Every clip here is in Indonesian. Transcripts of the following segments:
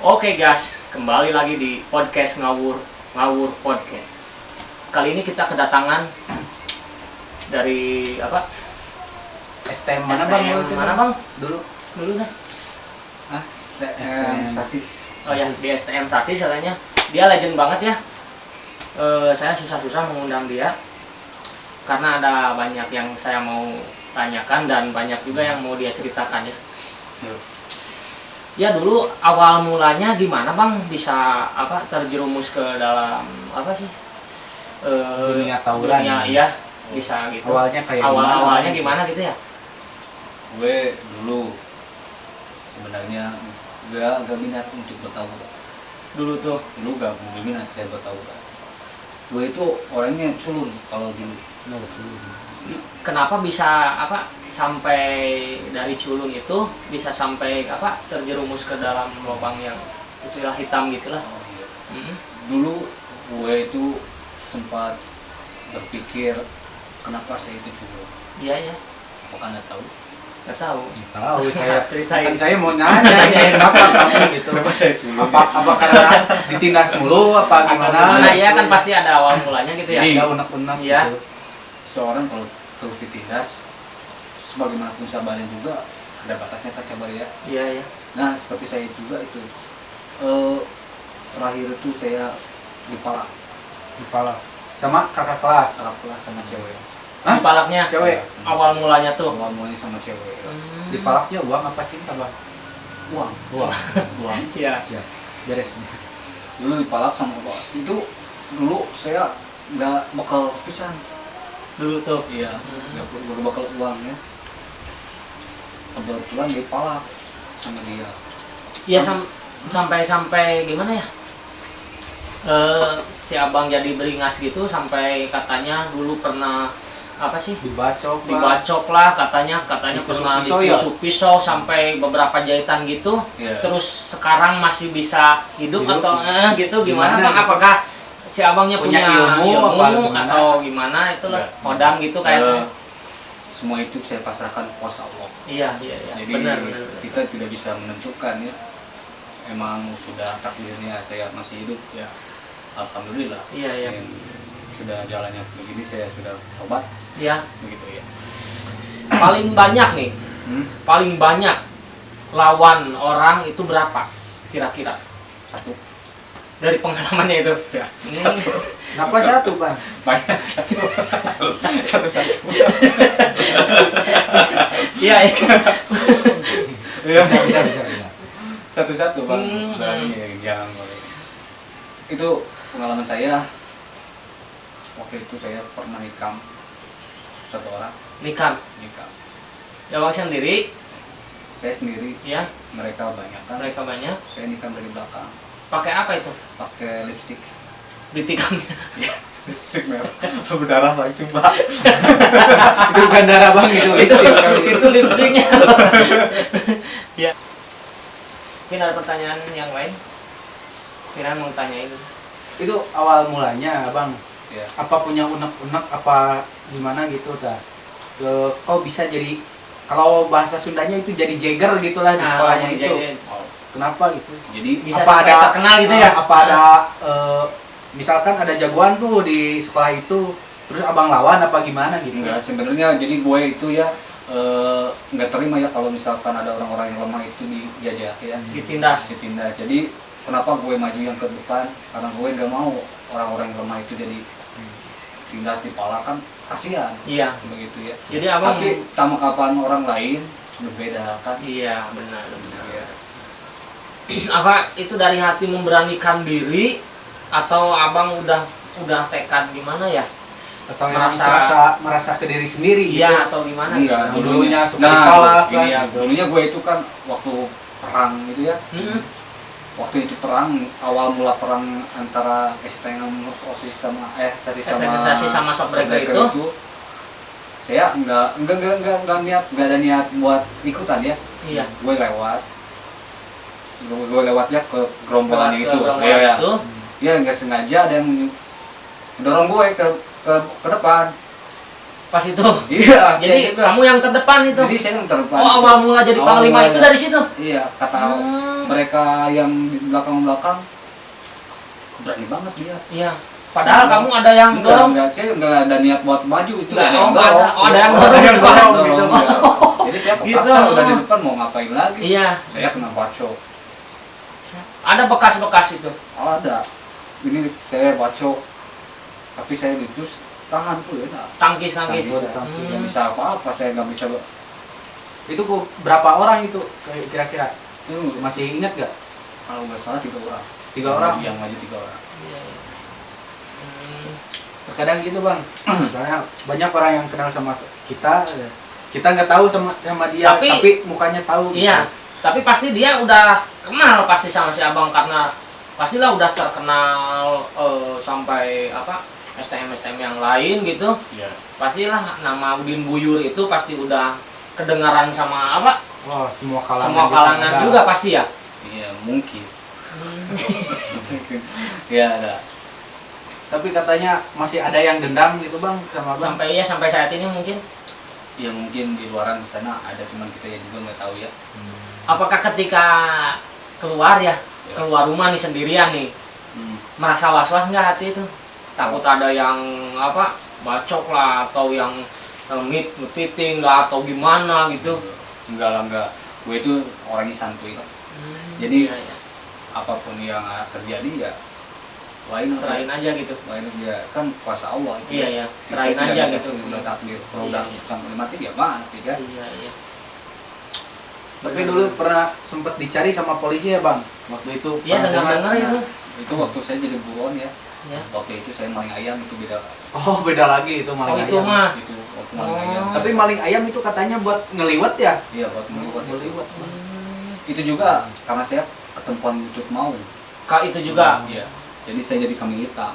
Oke guys, kembali lagi di podcast Ngawur Podcast. Kali ini kita kedatangan dari apa? STM mana bang? Mana bang? Dulu dah. STM Sasis. Oh ya, di STM Sasis katanya. Dia legend banget ya. Saya susah-susah mengundang dia karena ada banyak yang saya mau tanyakan dan banyak juga yang mau dia ceritakan ya. Ya dulu awal mulanya gimana bang bisa terjerumus ke dalam Dunia tawuran. Iya bisa gitu. Awalnya gimana gitu ya? Gue dulu sebenarnya gak minat untuk bertawuran. Dulu gak minat saya bertawuran. Gue itu orangnya culun kalau dulu. Kenapa bisa sampai dari culun itu bisa sampai terjerumus ke dalam lubang yang istilah hitam gitulah. Dulu gue itu sempat berpikir kenapa saya itu culun. Iya. Apakah Anda tahu? Nggak tahu. Tahu saya. Ceritain. Kan saya mau nanya kenapa kamu gitu. Kenapa saya culun? Apa karena ditindas mulu apa gimana? Nah ya kan pasti ada awal mulanya gitu ya. Ini Ada unek-unek Iya. gitu. Seorang kalau terus ditindas, sebagaimanapun sabarnya juga ada batasnya kan sabar ya. Iya. Nah seperti saya juga itu terakhir itu saya dipalak Kepala sama kakak kelas. sama cewek. Dipalaknya Cewek. awal mulanya tuh. Awal mulanya sama cewek. Dipalaknya uang apa cinta bang? Uang. Uang. Iya. Siap. Beres. Dulu dipalak sama bos itu. Dulu saya nggak bakal pisan. Dulu tuh. Iya. Nggak bakal uang ya. Kebetulan dipalak sama dia. Iya sampai gimana ya? Si abang jadi beringas gitu sampai katanya dulu pernah dibacok lah katanya pernah ditusuk pisau sampai beberapa jahitan gitu. Yeah. Terus sekarang masih bisa hidup atau gitu gimana bang? Gitu? Apakah si abangnya punya ilmu apa atau gimana itulah kodam gitu kayaknya? Semua itu saya pasrahkan kuasa Allah. Iya. Jadi Benar. kita tidak bisa menentukan ya. Emang sudah takdirnya saya masih hidup ya. Alhamdulillah. Iya. Yang sudah jalannya begini saya sudah tobat. Iya. Begitu ya. Paling banyak nih. Paling banyak lawan orang itu berapa kira-kira? Satu. Dari pengalamannya itu. Ya. Kenapa satu bang? Banyak satu. Satu. Iya. Bisa. Satu bang. Jangan boleh. Itu pengalaman saya. Waktu itu saya pernah nikam satu orang. Nikam. Ya bang sendiri. Saya sendiri. Ya. Mereka banyak kan. Mereka banyak. Saya nikam dari belakang. Pakai apa itu? Pakai lipstick. Ditikamnya. Lipstick merah. Berdarah langsung pak. Itu bukan darah bang, itu listrik. Itu lipstiknya. Ya. Mungkin ada pertanyaan yang lain? Kira mau tanya itu. Itu awal mulanya abang. Ya. Apa punya unek-unek apa gimana gitu dah? Kok bisa jadi kalau bahasa Sundanya itu jadi jeger gitulah di sekolahnya itu. Kenapa gitu? Jadi bisa apa ada terkenal gitu ya? Apa ada misalkan ada jagoan tuh di sekolah itu, terus abang lawan apa gimana gitu? enggak sebenarnya jadi gue itu ya nggak terima ya kalau misalkan ada orang-orang yang lemah itu dijajah ya. Ditindas. Jadi kenapa gue maju yang ke depan? Karena gue nggak mau orang-orang yang lemah itu jadi tindas dipalak kan kasihan. Iya. Begitu ya. Jadi abang. Tapi tamakapan orang lain berbeda kan? Iya benar. Ya. Apa itu dari hati memberanikan diri atau abang udah tekad gimana ya? Atau merasa ke diri sendiri gitu? Iya atau gimana? Enggak, gitu? dulunya suka dipalak kan? Iya, dulunya gue itu kan waktu perang gitu ya. Waktu itu perang, awal mula perang antara STM OSIS sama Sasis sama Shopbreaker itu saya enggak ada niat buat ikutan ya. Iya. Gue lewat ya ke gerombolan itu. Ya. Ya nggak sengaja ada yang mendorong gue ke depan. Pas itu. Iya. Jadi kamu yang terdepan itu. Jadi saya yang terdepan. Oh, awal mula jadi panglima itu dari situ. Iya, kata mereka yang di belakang-belakang berani banget dia. Iya. Padahal kamu ada yang dorong. Saya enggak ada niat buat maju itu. Enggak, ada yang ada. dorong. Oh, ada yang dorong. Ada yang dorong gitu. Jadi saya Gitu. kepaksa udah di depan mau ngapain lagi. Iya. Saya kena baco. Ada bekas-bekas itu. Oh, ada. Ini saya baco. Tapi saya ditus tahan tuh ya. Tangkis. Nggak bisa apa-apa, saya nggak bisa. Itu berapa orang itu kira-kira? Itu Masih ingat gak? kalau nggak salah 3 orang. 3 orang? Yang maju 3 orang. Iya. Terkadang gitu bang, soalnya banyak orang yang kenal sama kita nggak tahu sama dia, tapi mukanya tahu. Iya, gitu. tapi pasti dia udah kenal pasti sama si abang karena pastilah udah terkenal sampai apa STM yang lain gitu. Iya. Pastilah nama Udin Buyur itu pasti udah kedengaran sama apa? Wah, semua Semua kalangan juga pasti ya. Iya mungkin. Ya ada. Tapi katanya masih ada yang dendam gitu bang sama bang. Sampai saat ini mungkin. Ya mungkin di luaran sana ada, cuman kita ya juga nggak tahu ya. Apakah ketika keluar keluar rumah nih sendirian nih, merasa was-was nggak hati itu? Takut ada yang apa bacok lah atau yang ngepiting lah atau gimana gitu? Enggak lah, enggak. Gue itu orangnya santuy lah. Jadi iya. apapun yang terjadi ya Serain aja gitu. lain aja, kan kuasa Allah itu. Iya ya, serain aja gitu. Udah takdir, kalau Iya, udah iya. sampai mati ya mati kan. Iya. Tapi dulu pernah sempet dicari sama polisi ya bang. Waktu itu. Iya, dengar-dengar itu. Itu waktu saya jadi buron ya. Ya. Waktu itu saya maling ayam itu beda. Oh beda lagi itu maling Oh ayam. itu mah. Itu waktu maling ayam. Tapi maling ayam itu katanya buat ngeliwet ya? Iya buat meliwat itu. Ngeliwet. Itu juga karena saya ketempuan YouTube mau. Kak itu juga. Iya. Jadi saya jadi kambing hitam.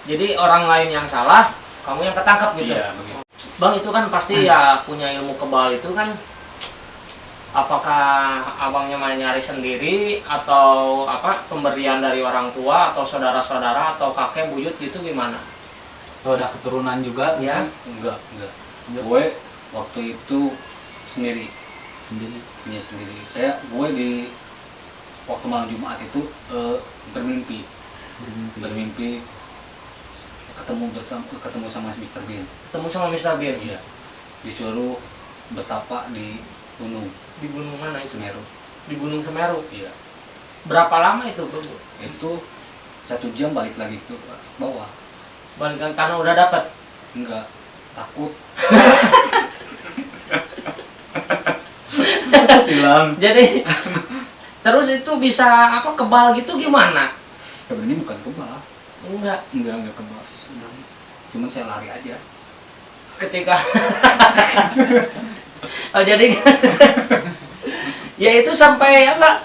Jadi orang lain yang salah, kamu yang ketangkap gitu. Iya begitu. Bang itu kan pasti ya punya ilmu kebal itu kan. Apakah abangnya main nyari sendiri atau apa pemberian dari orang tua atau saudara-saudara atau kakek buyut gitu gimana? Tuh ada keturunan juga Ya. Enggak. Gue waktu itu sendiri. sendiri. Punya sendiri. Gue di waktu malam Jumat itu bermimpi ketemu sama Mr. Bean. Ketemu sama Mr. Bean. Iya. Disuruh betapa di gunung Di gunung mana itu? Semeru. Di Gunung Semeru. Iya. Berapa lama itu, Bro? Itu 1 jam balik lagi ke bawah. Balikan karena udah dapat. Enggak, takut. Hilang. Jadi terus itu bisa apa kebal gitu gimana? Sebenarnya bukan kebal. Enggak Kebal sih sebenarnya. Cuman saya lari aja. ketika oh jadi ya itu sampai apa?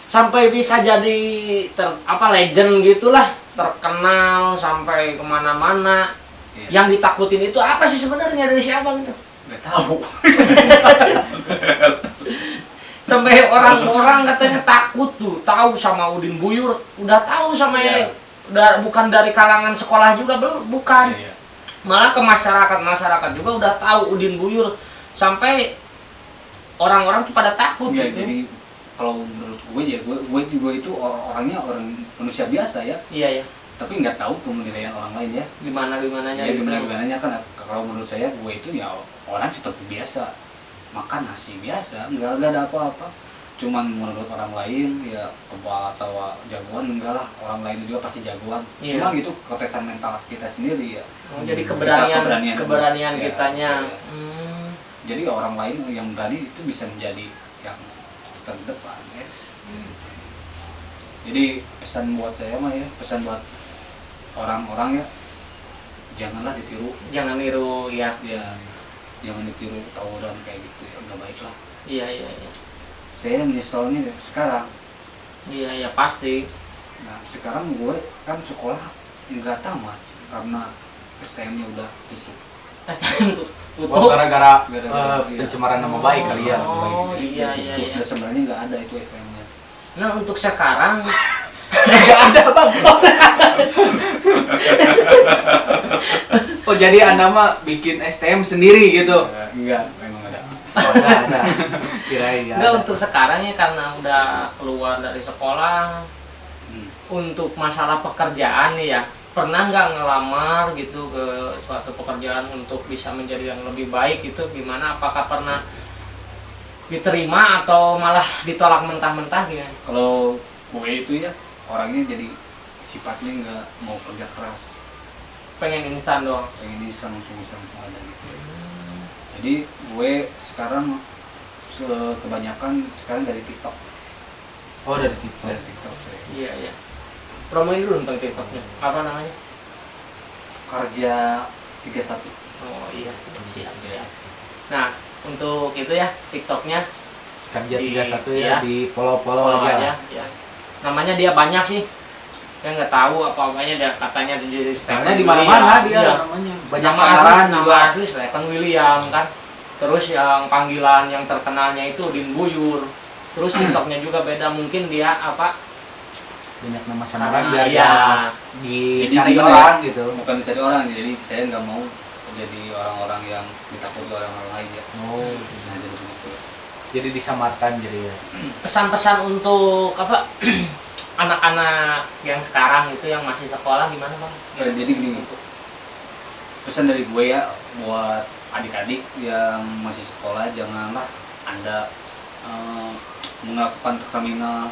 Sampai bisa jadi legend gitulah, terkenal sampai kemana-mana. Iya. Yang ditakutin itu apa sih sebenarnya dari si abang itu? Nggak tahu. Sampai orang-orang katanya takut tuh, tahu sama Udin Buyur, udah tahu sama Iya. udah bukan dari kalangan sekolah juga bukan. Iya. Malah ke masyarakat juga udah tahu Udin Buyur, sampai orang-orang tuh pada takut. Iya, gitu. jadi kalau menurut gue ya, gue juga itu orangnya orang manusia biasa ya, Iya ya. tapi nggak tahu penilaian orang lain ya. Gimana Ya gimana kan kalau menurut saya gue itu ya orang seperti biasa, makan nasi biasa, nggak ada apa-apa. Cuman menurut orang lain ya kebal atau jagoan, enggak lah, orang lain juga pasti jagoan. Iya. Cuman itu ketesan mental kita sendiri ya. Jadi Keberanian keberanian ya, kitanya. ya. Jadi orang lain yang berani itu bisa menjadi yang terdepan ya. Jadi pesan buat saya mah ya, pesan buat orang-orang ya, janganlah ditiru. Jangan niru ya. Ya, jangan ditiru tawuran kayak gitu ya, nggak baik lah. Iya. Saya menyesalnya sekarang. Iya pasti. Nah sekarang gue kan sekolah nggak tamat karena STM-nya udah tutup. Oh, gara-gara Gara-gara, pencemaran nama baik kali ya. Oh, iya. Dan sebenarnya nggak ada itu STM-nya. Nah untuk sekarang Nggak ada bang. Oh jadi anda mah bikin STM sendiri gitu? Enggak, memang ada. Enggak ada. Kirain ya. Enggak, untuk sekarang ya karena udah keluar dari sekolah. Untuk masalah pekerjaan nih ya, pernah nggak ngelamar gitu ke suatu pekerjaan untuk bisa menjadi yang lebih baik itu gimana? Apakah pernah diterima atau malah ditolak mentah-mentah gitu? Kalau gue itu ya orangnya jadi sifatnya nggak mau kerja keras, Pengen instan doang. pengen langsung bisa ada gitu. Jadi gue sekarang kebanyakan sekarang dari TikTok. Oh dari TikTok. Dari TikTok saya. Iya, iya. Promoin dulu tentang TikToknya. Apa namanya? Kerja 31. Oh iya, siap, siap. Nah, untuk itu ya TikToknya Kerja di- 31 iya. ya di follow follow aja. ya. Namanya dia banyak sih. Saya nggak tahu apa-apanya dia katanya jadi Stephen Soalnya di mana-mana William. dia Iya. namanya. Banyak Nama samaran asli, nama juga. asli Stephen William kan. Terus yang panggilan yang terkenalnya itu Din Buyur. Terus TikToknya juga beda, mungkin dia apa? Banyak nama samaran biar Iya. Jadi dicari gimana orang ya? gitu. Bukan dicari orang, jadi saya nggak mau jadi orang-orang yang ditakuti orang-orang lain ya. Oh, Nah, jadi begitu. jadi disamarkan jadi ya. Pesan-pesan untuk apa? Anak-anak yang sekarang itu yang masih sekolah gimana, Bang? Jadi gini, pesan dari gue ya buat adik-adik yang masih sekolah, janganlah Anda melakukan kriminal.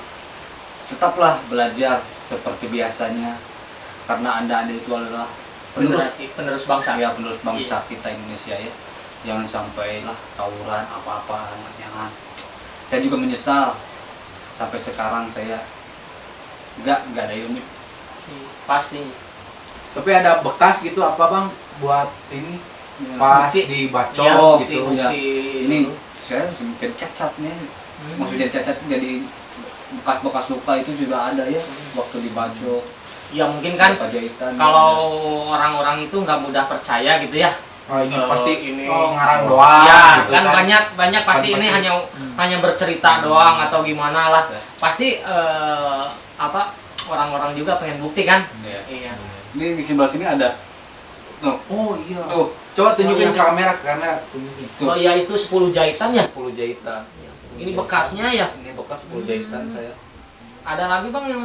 Tetaplah belajar seperti biasanya, karena Anda itu adalah penerus bangsa. ya penerus bangsa kita Indonesia ya. Jangan sampai lah tawuran apa-apa, jangan. Saya juga menyesal sampai sekarang saya nggak ada unit. Pasti. Tapi ada bekas gitu apa bang buat ini pas Bukti. dibacok Iya, gitu. bukti. Ya, ini saya jadi cacatnya, maksudnya cacat jadi bekas-bekas luka itu juga ada ya waktu dibacok. Ya mungkin kan beberapa jahitan, kalau orang-orang itu nggak mudah percaya gitu ya. Oh ini pasti ini ngarang doang. ya gitu kan banyak pasti Kan ini pasti. hanya bercerita doang atau gimana lah. Ya. Pasti apa orang-orang juga pengen bukti kan. Iya. Iya. Ini di sebelah sini ada. Tuh, Oh iya. tuh, Coba tunjukin Oh, iya. ke kamera, tunjukin. Oh iya, itu 10 jahitan ya. 10 jahitan. Ini bekasnya ya. Ini bekas 10 jahitan saya. Ada lagi Bang yang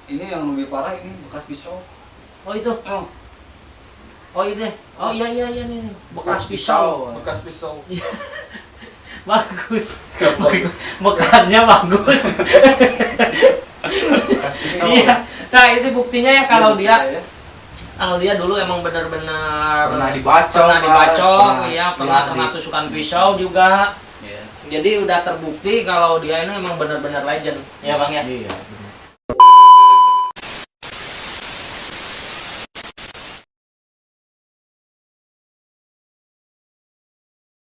Ini yang lebih parah, ini bekas pisau. oh itu. Oh, Oh ini. Oh iya nih. Bekas pisau. bekas pisau. Bagus. Bekasnya bagus. Bekas pisau. Iya. Nah, itu buktinya ya kalau Ini dia saya. kalau dia dulu emang benar-benar Pernah dibacok, iya pernah kena tusukan pisau juga. Iya. Jadi udah terbukti kalau dia ini emang benar-benar legend, ya Bang ya. Iya.